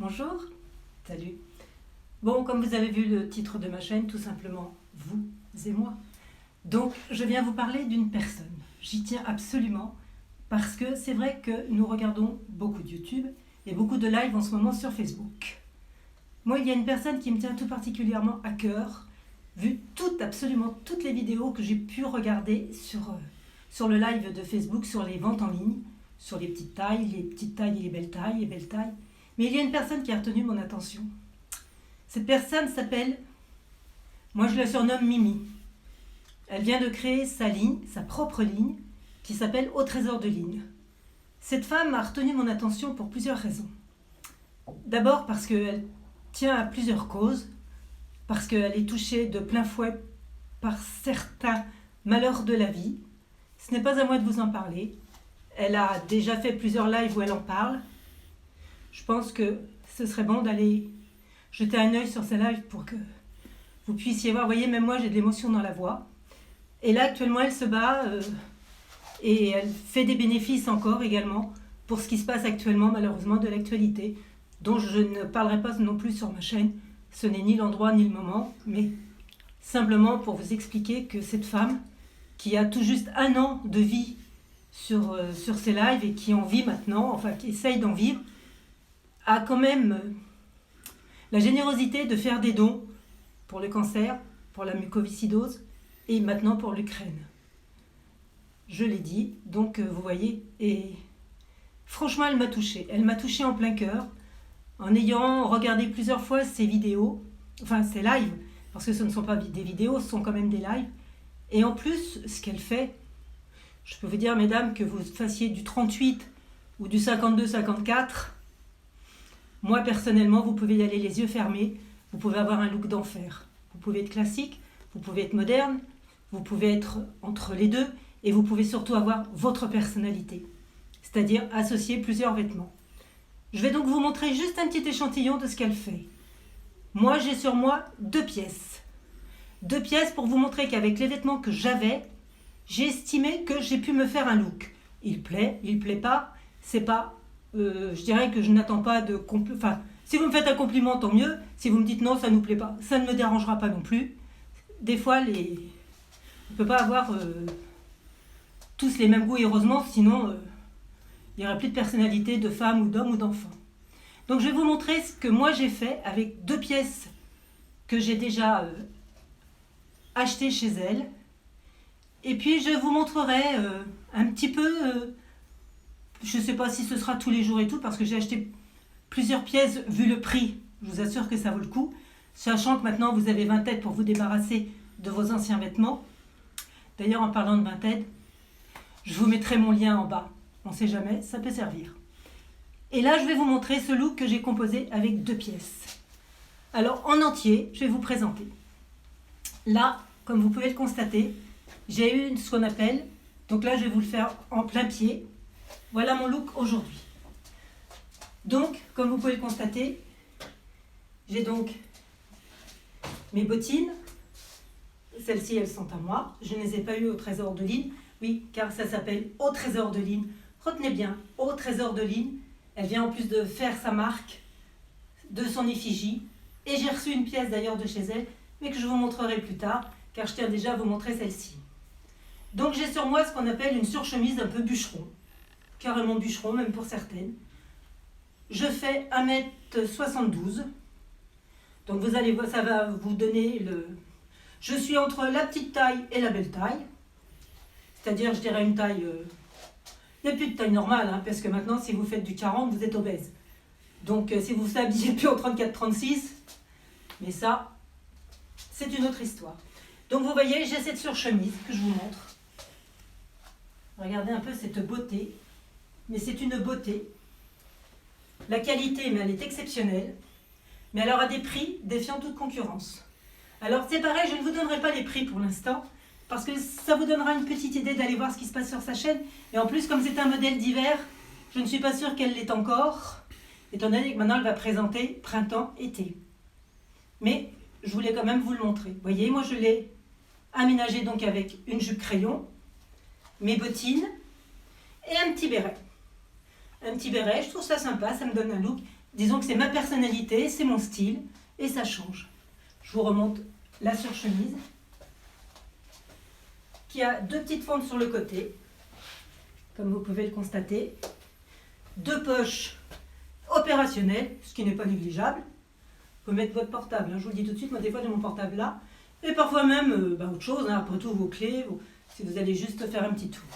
Bonjour, salut. Bon, comme vous avez vu le titre de ma chaîne, tout simplement, vous et moi. Donc, je viens vous parler d'une personne. J'y tiens absolument parce que c'est vrai que nous regardons beaucoup de YouTube et beaucoup de live en ce moment sur Facebook. Moi, il y a une personne qui me tient tout particulièrement à cœur, vu absolument toutes les vidéos que j'ai pu regarder sur le live de Facebook, sur les ventes en ligne, sur les petites tailles et les belles tailles, Mais il y a une personne qui a retenu mon attention. Cette personne s'appelle, moi je la surnomme Mimi. Elle vient de créer sa propre ligne, qui s'appelle Au Trésor de Ligne. Cette femme a retenu mon attention pour plusieurs raisons. D'abord parce qu'elle tient à plusieurs causes, parce qu'elle est touchée de plein fouet par certains malheurs de la vie. Ce n'est pas à moi de vous en parler. Elle a déjà fait plusieurs lives où elle en parle. Je pense que ce serait bon d'aller jeter un œil sur ces lives pour que vous puissiez voir. Vous voyez, même moi j'ai de l'émotion dans la voix. Et là actuellement elle se bat et elle fait des bénéfices encore également pour ce qui se passe actuellement malheureusement de l'actualité, dont je ne parlerai pas non plus sur ma chaîne. Ce n'est ni l'endroit ni le moment, mais simplement pour vous expliquer que cette femme qui a tout juste 1 an de vie sur ses lives et qui en vit maintenant, enfin qui essaye d'en vivre, a quand même la générosité de faire des dons pour le cancer, pour la mucoviscidose et maintenant pour l'Ukraine. Je l'ai dit, donc vous voyez, et franchement elle m'a touchée. Elle m'a touchée en plein cœur, en ayant regardé plusieurs fois ses vidéos, enfin ses lives, parce que ce ne sont pas des vidéos, ce sont quand même des lives. Et en plus, ce qu'elle fait, je peux vous dire, mesdames, que vous fassiez du 38 ou du 52-54, moi, personnellement, vous pouvez y aller les yeux fermés, vous pouvez avoir un look d'enfer. Vous pouvez être classique, vous pouvez être moderne, vous pouvez être entre les deux, et vous pouvez surtout avoir votre personnalité, c'est-à-dire associer plusieurs vêtements. Je vais donc vous montrer juste un petit échantillon de ce qu'elle fait. Moi, j'ai sur moi 2 pièces. 2 pièces pour vous montrer qu'avec les vêtements que j'avais, j'ai estimé que j'ai pu me faire un look. Il plaît pas, c'est pas... je dirais que je n'attends pas de enfin, si vous me faites un compliment, tant mieux. Si vous me dites non, ça ne nous plaît pas, ça ne me dérangera pas non plus. Des fois, on ne peut pas avoir tous les mêmes goûts, et heureusement, sinon, il n'y aurait plus de personnalité de femme ou d'homme ou d'enfant. Donc, je vais vous montrer ce que moi j'ai fait avec 2 pièces que j'ai déjà achetées chez elle. Et puis, je vous montrerai un petit peu... je ne sais pas si ce sera tous les jours et tout, parce que j'ai acheté plusieurs pièces vu le prix. Je vous assure que ça vaut le coup. Sachant que maintenant, vous avez Vinted pour vous débarrasser de vos anciens vêtements. D'ailleurs, en parlant de Vinted, je vous mettrai mon lien en bas. On ne sait jamais, ça peut servir. Et là, je vais vous montrer ce look que j'ai composé avec 2 pièces. Alors, en entier, je vais vous présenter. Là, comme vous pouvez le constater, j'ai eu ce qu'on appelle... Donc là, je vais vous le faire en plein pied. Voilà mon look aujourd'hui. Donc, comme vous pouvez le constater, j'ai donc mes bottines. Celles-ci, elles sont à moi. Je ne les ai pas eues au Trésor de Ligne. Oui, car ça s'appelle Au Trésor de Ligne. Retenez bien, Au Trésor de Ligne. Elle vient en plus de faire sa marque, de son effigie. Et j'ai reçu une pièce d'ailleurs de chez elle, mais que je vous montrerai plus tard, car je tiens déjà à vous montrer celle-ci. Donc j'ai sur moi ce qu'on appelle une surchemise un peu bûcheron. Carrément bûcheron, même pour certaines. Je fais 1m72. Donc vous allez voir, ça va vous donner le... Je suis entre la petite taille et la belle taille. C'est-à-dire, je dirais une taille... Il n'y a plus de taille normale, hein, parce que maintenant, si vous faites du 40, vous êtes obèse. Donc si vous vous habillez plus en 34-36, mais ça, c'est une autre histoire. Donc vous voyez, j'ai cette surchemise que je vous montre. Regardez un peu cette beauté. Mais c'est une beauté. La qualité, mais elle est exceptionnelle. Mais elle aura des prix défiant toute concurrence. Alors c'est pareil, je ne vous donnerai pas les prix pour l'instant, parce que ça vous donnera une petite idée d'aller voir ce qui se passe sur sa chaîne. Et en plus, comme c'est un modèle d'hiver, je ne suis pas sûre qu'elle l'est encore, étant donné que maintenant elle va présenter printemps-été. Mais je voulais quand même vous le montrer. Vous voyez, moi je l'ai aménagé donc avec une jupe crayon, mes bottines et un petit béret. Un petit béret, je trouve ça sympa, ça me donne un look. Disons que c'est ma personnalité, c'est mon style, et ça change. Je vous remonte la surchemise, qui a 2 petites fentes sur le côté, comme vous pouvez le constater. 2 poches opérationnelles, ce qui n'est pas négligeable. Vous pouvez mettre votre portable, hein, je vous le dis tout de suite, moi des fois j'ai mon portable là, et parfois même autre chose, hein, après tout vos clés, si vous allez juste faire un petit tour.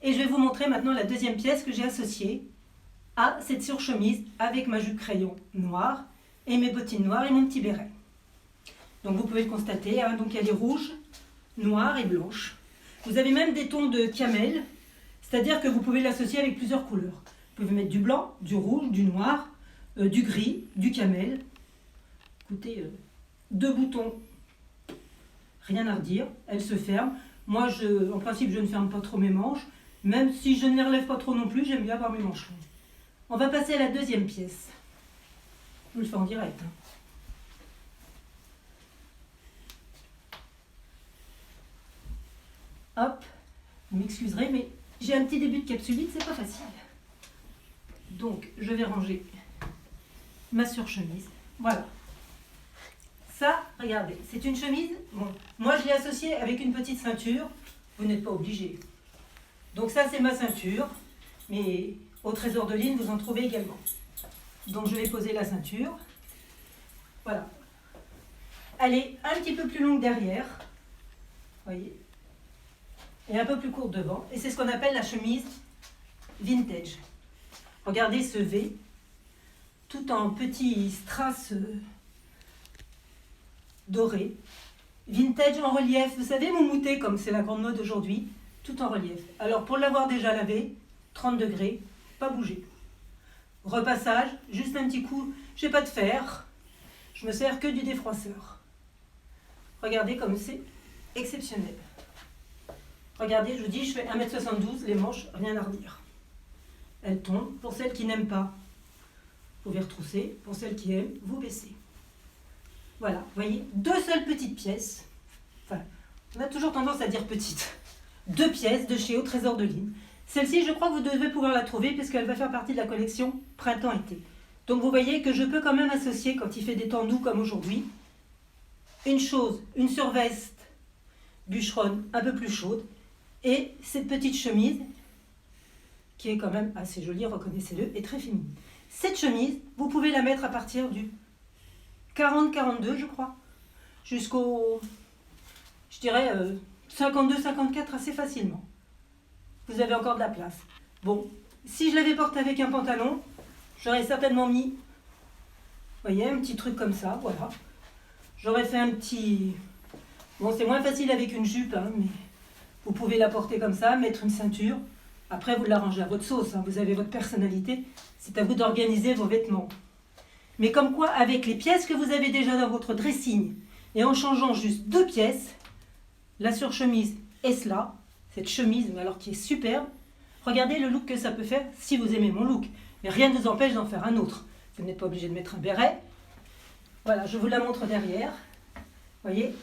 Et je vais vous montrer maintenant la deuxième pièce que j'ai associée à cette surchemise avec ma jupe crayon noire et mes bottines noires et mon petit béret. Donc vous pouvez le constater, hein, donc elle est rouge, noire et blanche. Vous avez même des tons de camel, c'est-à-dire que vous pouvez l'associer avec plusieurs couleurs. Vous pouvez mettre du blanc, du rouge, du noir, du gris, du camel. Écoutez, 2 boutons, rien à redire, elle se ferme. Moi, en principe, je ne ferme pas trop mes manches, même si je ne les relève pas trop non plus, j'aime bien avoir mes manches longues. On va passer à la deuxième pièce. Je vous le fais en direct. Hop, vous m'excuserez, mais j'ai un petit début de capsulite, c'est pas facile. Donc, je vais ranger ma surchemise. Voilà. Ça, regardez, c'est une chemise. Bon, moi, je l'ai associée avec une petite ceinture. Vous n'êtes pas obligé. Donc ça, c'est ma ceinture. Mais au Trésor de Lynn, vous en trouvez également. Donc, je vais poser la ceinture. Voilà. Elle est un petit peu plus longue derrière. Voyez. Et un peu plus courte devant. Et c'est ce qu'on appelle la chemise vintage. Regardez ce V, tout en petits strass dorés. Vintage en relief. Vous savez, moumouté, comme c'est la grande mode aujourd'hui, tout en relief. Alors, pour l'avoir déjà lavé, 30 degrés, pas bouger. Repassage, juste un petit coup. J'ai pas de fer. Je me sers que du défroisseur. Regardez comme c'est exceptionnel. Regardez, je vous dis, je fais 1m72, les manches, rien à redire. Elles tombent. Pour celles qui n'aiment pas, vous pouvez retrousser. Pour celles qui aiment, vous baissez. Voilà, vous voyez, 2 seules petites pièces. Enfin, on a toujours tendance à dire petites. 2 pièces de chez Au Trésor de Lynn. Celle-ci, je crois que vous devez pouvoir la trouver parce qu'elle va faire partie de la collection printemps-été. Donc vous voyez que je peux quand même associer, quand il fait des temps doux comme aujourd'hui, une chose, une surveste bûcheronne un peu plus chaude et cette petite chemise qui est quand même assez jolie, reconnaissez-le, et très féminine. Cette chemise, vous pouvez la mettre à partir du 40-42, je crois, jusqu'au, je dirais, 52-54 assez facilement. Vous avez encore de la place. Bon, si je l'avais porté avec un pantalon, j'aurais certainement mis, vous voyez, un petit truc comme ça, voilà. J'aurais fait un petit... Bon, c'est moins facile avec une jupe, hein, mais vous pouvez la porter comme ça, mettre une ceinture. Après, vous l'arrangez à votre sauce, hein, vous avez votre personnalité. C'est à vous d'organiser vos vêtements. Mais comme quoi, avec les pièces que vous avez déjà dans votre dressing, et en changeant juste 2 pièces, la surchemise est cela, cette chemise, mais alors qui est superbe. Regardez le look que ça peut faire si vous aimez mon look. Mais rien ne vous empêche d'en faire un autre. Vous n'êtes pas obligé de mettre un béret. Voilà, je vous la montre derrière. Voyez,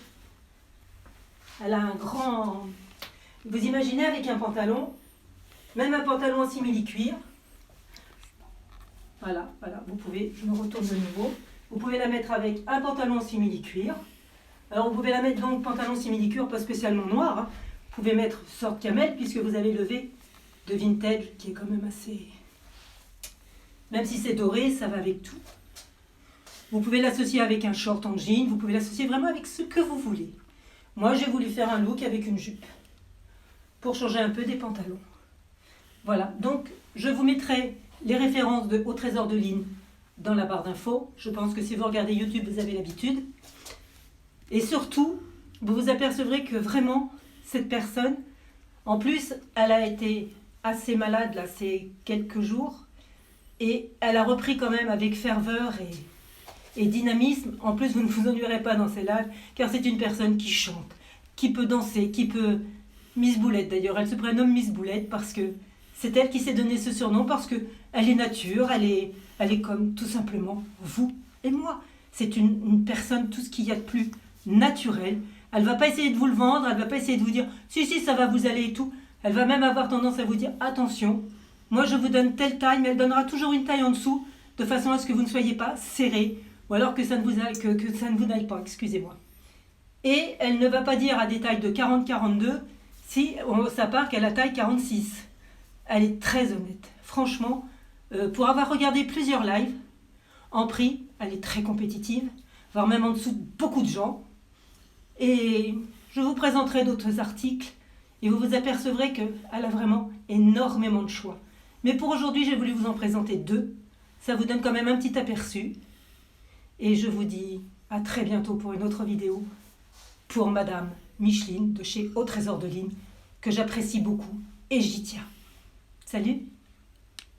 elle a un grand... Vous imaginez avec un pantalon, même un pantalon en simili-cuir. Voilà, voilà, vous pouvez, je me retourne de nouveau. Vous pouvez la mettre avec un pantalon en simili-cuir. Alors vous pouvez la mettre donc pantalon simili-cuir, pas spécialement noir. Hein. Vous pouvez mettre sorte camel, puisque vous avez le V de vintage, qui est quand même assez... Même si c'est doré, ça va avec tout. Vous pouvez l'associer avec un short en jean, vous pouvez l'associer vraiment avec ce que vous voulez. Moi, j'ai voulu faire un look avec une jupe, pour changer un peu des pantalons. Voilà, donc je vous mettrai les références de Au Trésor de Lynn dans la barre d'infos. Je pense que si vous regardez YouTube, vous avez l'habitude. Et surtout, vous vous apercevrez que vraiment, cette personne, en plus, elle a été assez malade là, ces quelques jours, et elle a repris quand même avec ferveur et dynamisme. En plus, vous ne vous ennuierez pas dans ses lives, car c'est une personne qui chante, qui peut danser, qui peut... Miss Boulette d'ailleurs, elle se prénomme Miss Boulette parce que c'est elle qui s'est donné ce surnom, parce qu'elle est nature, elle est comme tout simplement vous et moi. C'est une personne, tout ce qu'il y a de plus naturel. Elle ne va pas essayer de vous le vendre, elle ne va pas essayer de vous dire « si, ça va vous aller et tout ». Elle va même avoir tendance à vous dire « attention, moi je vous donne telle taille », mais elle donnera toujours une taille en dessous de façon à ce que vous ne soyez pas serré, ou alors que ça ne vous aille pas, excusez-moi. Et elle ne va pas dire à des tailles de 40-42 si ça part qu'à la taille 46. Elle est très honnête. Franchement, pour avoir regardé plusieurs lives, en prix, elle est très compétitive, voire même en dessous de beaucoup de gens. Et je vous présenterai d'autres articles et vous vous apercevrez qu'elle a vraiment énormément de choix. Mais pour aujourd'hui, j'ai voulu vous en présenter 2. Ça vous donne quand même un petit aperçu. Et je vous dis à très bientôt pour une autre vidéo pour Madame Micheline de chez Au Trésor de Line, que j'apprécie beaucoup et j'y tiens. Salut!